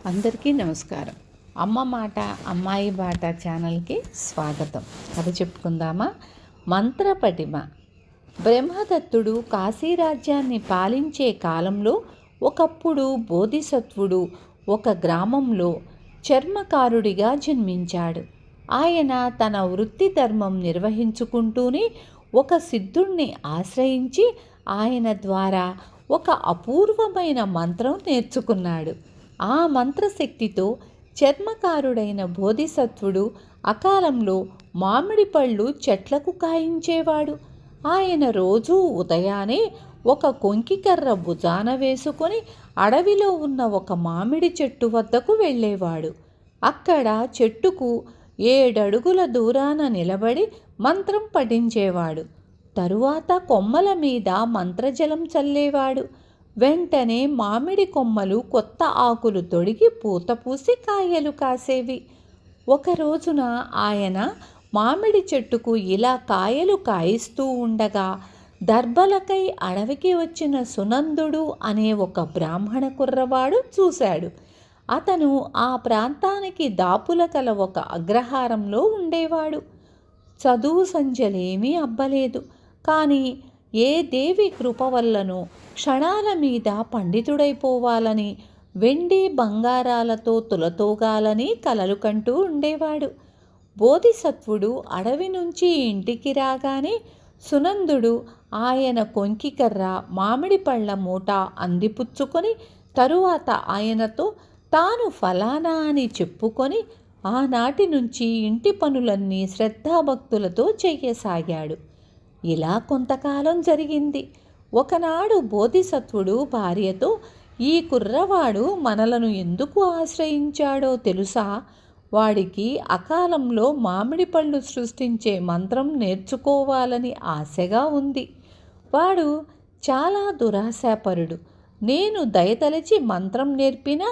అందరికీ నమస్కారం. అమ్మ మాట అమ్మాయి బాట ఛానల్కి స్వాగతం. కథ చెప్పుకుందామా? మంత్రపటిమ. బ్రహ్మదత్తుడు కాశీరాజ్యాన్ని పాలించే కాలంలో ఒకప్పుడు బోధిసత్వుడు ఒక గ్రామంలో చర్మకారుడిగా జన్మించాడు. ఆయన తన వృత్తి ధర్మం నిర్వహించుకుంటూనే ఒక సిద్ధుణ్ణి ఆశ్రయించి ఆయన ద్వారా ఒక అపూర్వమైన మంత్రం నేర్చుకున్నాడు. ఆ మంత్రశక్తితో చర్మకారుడైన బోధిసత్వుడు అకాలంలో మామిడి పళ్ళు చెట్లకు కాయించేవాడు. ఆయన రోజూ ఉదయాన్నే ఒక కొంకికర్ర భుజాన వేసుకొని అడవిలో ఉన్న ఒక మామిడి చెట్టు వద్దకు వెళ్ళేవాడు. అక్కడ చెట్టుకు 7 అడుగుల దూరాన నిలబడి మంత్రం పఠించేవాడు. తరువాత కొమ్మల మీద మంత్రజలం చల్లేవాడు. వెంటనే మామిడి కొమ్మలు కొత్త ఆకులు తొడిగి పూత పూసి కాయలు కాసేవి. ఒక రోజున ఆయన మామిడి చెట్టుకు ఇలా కాయలు కాయిస్తూ ఉండగా దర్భలకై అడవికి వచ్చిన సునందుడు అనే ఒక బ్రాహ్మణ కుర్రవాడు చూశాడు. అతను ఆ ప్రాంతానికి దాపుల కల ఒక అగ్రహారంలో ఉండేవాడు. చదువు సంధ్యలేమీ అబ్బలేదు. కానీ ఏ దేవి కృప వల్లనో క్షణాల మీద పండితుడైపోవాలని, వెండి బంగారాలతో తులతూగాలని కలలు కంటూ ఉండేవాడు. బోధిసత్వుడు అడవి నుంచి ఇంటికి రాగానే సునందుడు ఆయన కొంకికర్ర, మామిడి పళ్ళ మూట అందిపుచ్చుకొని తరువాత ఆయనతో తాను ఫలానా అని చెప్పుకొని ఆనాటి నుంచి ఇంటి పనులన్నీ శ్రద్ధాభక్తులతో చెయ్యసాగాడు. ఇలా కొంతకాలం జరిగింది. ఒకనాడు బోధిసత్వుడు భార్యతో, ఈ కుర్రవాడు మనలను ఎందుకు ఆశ్రయించాడో తెలుసా? వాడికి అకాలంలో మామిడి పళ్ళు సృష్టించే మంత్రం నేర్చుకోవాలని ఆశగా ఉంది. వాడు చాలా దురాశాపరుడు. నేను దయతలచి మంత్రం నేర్పినా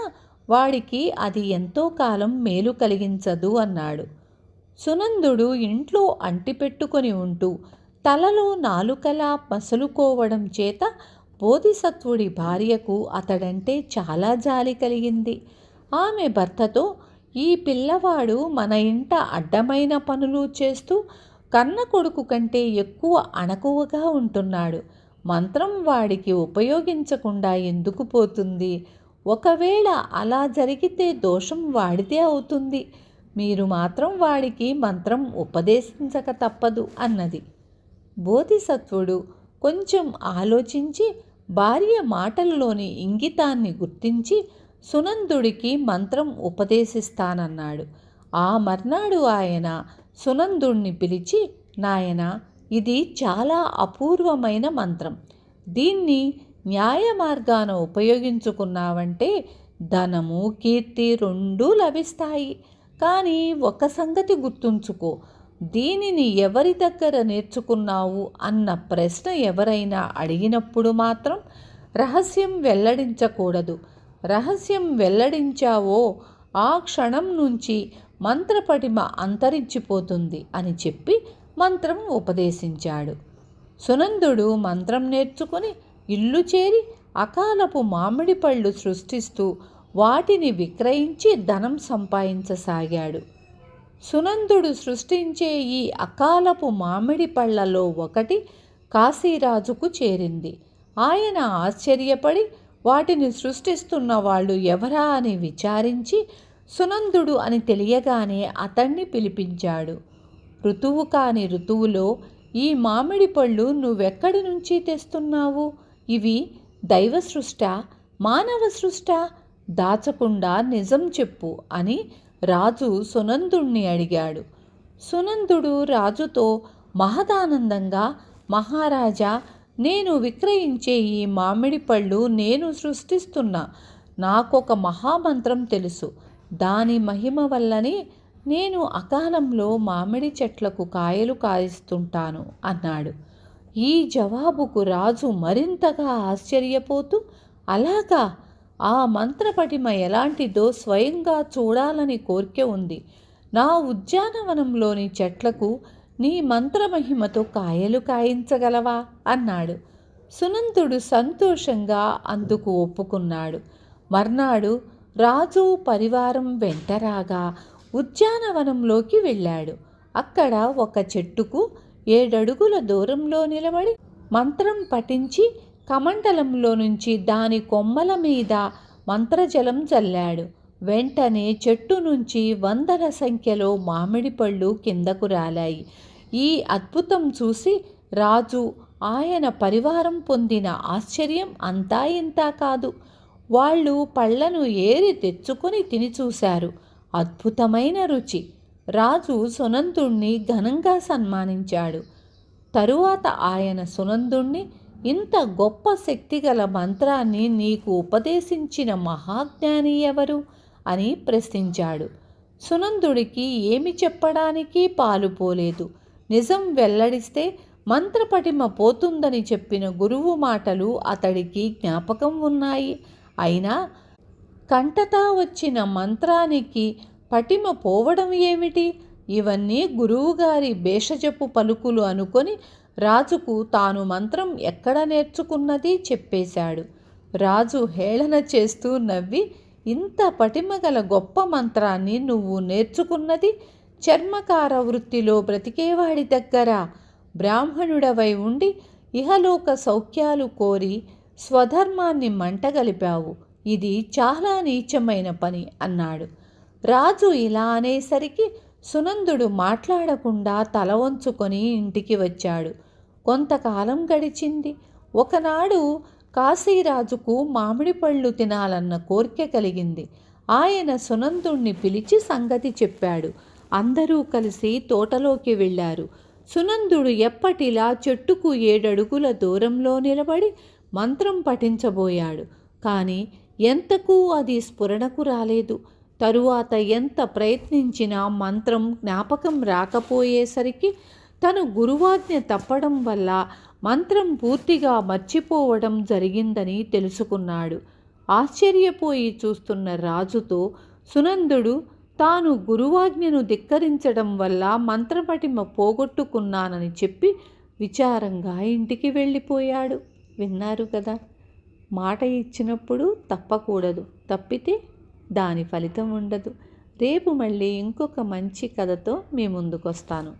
వాడికి అది ఎంతో కాలం మేలు కలిగించదు అన్నాడు. సునందుడు ఇంట్లో అంటిపెట్టుకొని ఉంటూ తలలో నాలుకలా మసలుకోవడం చేత బోధిసత్వుడి భార్యకు అతడంటే చాలా జాలి కలిగింది. ఆమె భర్తతో, ఈ పిల్లవాడు మన ఇంట అడ్డమైన పనులు చేస్తూ కన్న కొడుకు కంటే ఎక్కువ అణకువగా ఉంటున్నాడు. మంత్రం వాడికి ఉపయోగించకుండా ఎందుకు పోతుంది? ఒకవేళ అలా జరిగితే దోషం వాడితే అవుతుంది. మీరు మాత్రం వాడికి మంత్రం ఉపదేశించక తప్పదు అన్నది. బోధిసత్వుడు కొంచెం ఆలోచించి భార్య మాటల్లోని ఇంగితాన్ని గుర్తించి సునందుడికి మంత్రం ఉపదేశిస్తానన్నాడు. ఆ మర్నాడు ఆయన సునందుణ్ణి పిలిచి, నాయనా, ఇది చాలా అపూర్వమైన మంత్రం. దీన్ని న్యాయ మార్గాన ఉపయోగించుకున్నావంటే ధనము, కీర్తి రెండూ లభిస్తాయి. కానీ ఒక సంగతి గుర్తుంచుకో, దీనిని ఎవరి దగ్గర నేర్చుకున్నావు అన్న ప్రశ్న ఎవరైనా అడిగినప్పుడు మాత్రం రహస్యం వెల్లడించకూడదు. రహస్యం వెల్లడించావో ఆ క్షణం నుంచి మంత్రపటిమ అంతరించిపోతుంది అని చెప్పి మంత్రం ఉపదేశించాడు. సునందుడు మంత్రం నేర్చుకుని ఇల్లు చేరి అకాలపు మామిడి పళ్ళు సృష్టిస్తూ వాటిని విక్రయించి ధనం సంపాదించసాగాడు. సునందుడు సృష్టించే ఈ అకాలపు మామిడి పళ్ళలో ఒకటి కాశీరాజుకు చేరింది. ఆయన ఆశ్చర్యపడి వాటిని సృష్టిస్తున్న వాళ్ళు ఎవరా అని విచారించి సునందుడు అని తెలియగానే అతన్ని పిలిపించాడు. ఋతువు కాని ఋతువులో ఈ మామిడి పళ్ళు నువ్వెక్కడి నుంచి తెస్తున్నావు? ఇవి దైవ సృష్టా, మానవ సృష్టా? దాచకుండా నిజం చెప్పు అని రాజు సునందుణ్ణి అడిగాడు. సునందుడు రాజుతో మహదానందంగా, మహారాజా, నేను విక్రయించే ఈ మామిడి పళ్ళు నేను సృష్టిస్తున్నా. నాకొక మహామంత్రం తెలుసు. దాని మహిమ వల్లనే నేను అకాలంలో మామిడి చెట్లకు కాయలు కాయిస్తుంటాను అన్నాడు. ఈ జవాబుకు రాజు మరింతగా ఆశ్చర్యపోతూ, అలాగా? ఆ మంత్రపటిమ ఎలాంటిదో స్వయంగా చూడాలని కోరిక ఉంది. నా ఉద్యానవనంలోని చెట్లకు నీ మంత్రమహిమతో కాయలు కాయించగలవా అన్నాడు. సునందుడు సంతోషంగా అందుకు ఒప్పుకున్నాడు. మర్నాడు రాజు పరివారం వెంటరాగా ఉద్యానవనంలోకి వెళ్ళాడు. అక్కడ ఒక చెట్టుకు 7 అడుగుల దూరంలో నిలబడి మంత్రం పఠించి కమండలంలో నుంచి దాని కొమ్మల మీద మంత్రజలం చల్లాడు. వెంటనే చెట్టు నుంచి వందల సంఖ్యలో మామిడి పళ్ళు కిందకు రాలాయి. ఈ అద్భుతం చూసి రాజు, ఆయన పరివారం పొందిన ఆశ్చర్యం అంతా ఇంతా కాదు. వాళ్ళు పళ్ళను ఏరి తెచ్చుకొని తిని చూశారు. అద్భుతమైన రుచి. రాజు సునందుణ్ణి ఘనంగా సన్మానించాడు. తరువాత ఆయన సునందుణ్ణి, ఇంత గొప్ప శక్తిగల మంత్రాన్ని నీకు ఉపదేశించిన మహాజ్ఞాని ఎవరు అని ప్రశ్నించాడు. సునందుడికి ఏమి చెప్పడానికి పాలుపోలేదు. నిజం వెల్లడిస్తే మంత్రపటిమ పోతుందని చెప్పిన గురువు మాటలు అతడికి జ్ఞాపకం ఉన్నాయి. అయినా కంటతా వచ్చిన మంత్రానికి పటిమ పోవడం ఏమిటి? ఇవన్నీ గురువుగారి భేషజపు పలుకులు అనుకొని రాజుకు తాను మంత్రం ఎక్కడ నేర్చుకున్నది చెప్పేశాడు. రాజు హేళన చేస్తూ నవ్వి, ఇంత పటిమగల గొప్ప మంత్రాన్ని నువ్వు నేర్చుకున్నది చర్మకార వృత్తిలో బ్రతికేవాడి దగ్గర. బ్రాహ్మణుడవై ఉండి ఇహలోక సౌఖ్యాలు కోరి స్వధర్మాన్ని మంటగలిపావు. ఇది చాలా నీచమైన పని అన్నాడు. రాజు ఇలా అనేసరికి సునందుడు మాట్లాడకుండా తల వంచుకొని ఇంటికి వచ్చాడు. కొంతకాలం గడిచింది. ఒకనాడు కాశీరాజుకు మామిడి పళ్ళు తినాలన్న కోరిక కలిగింది. ఆయన సునందుణ్ణి పిలిచి సంగతి చెప్పాడు. అందరూ కలిసి తోటలోకి వెళ్ళారు. సునందుడు ఎప్పటిలా చెట్టుకు 7 అడుగుల దూరంలో నిలబడి మంత్రం పఠించబోయాడు. కానీ ఎంతకు అది స్ఫురణకు రాలేదు. తరువాత ఎంత ప్రయత్నించినా మంత్రం జ్ఞాపకం రాకపోయేసరికి తను గురువాజ్ఞ తప్పడం వల్ల మంత్రం పూర్తిగా మర్చిపోవడం జరిగిందని తెలుసుకున్నాడు. ఆశ్చర్యపోయి చూస్తున్న రాజుతో సునందుడు తాను గురువాజ్ఞను ధిక్కరించడం వల్ల మంత్రపటిమ పోగొట్టుకున్నానని చెప్పి విచారంగా ఇంటికి వెళ్ళిపోయాడు. విన్నారు కదా, మాట ఇచ్చినప్పుడు తప్పకూడదు, తప్పితే దాని ఫలితం ఉండదు. రేపు మళ్ళీ ఇంకొక మంచి కథతో మీ ముందుకొస్తాను.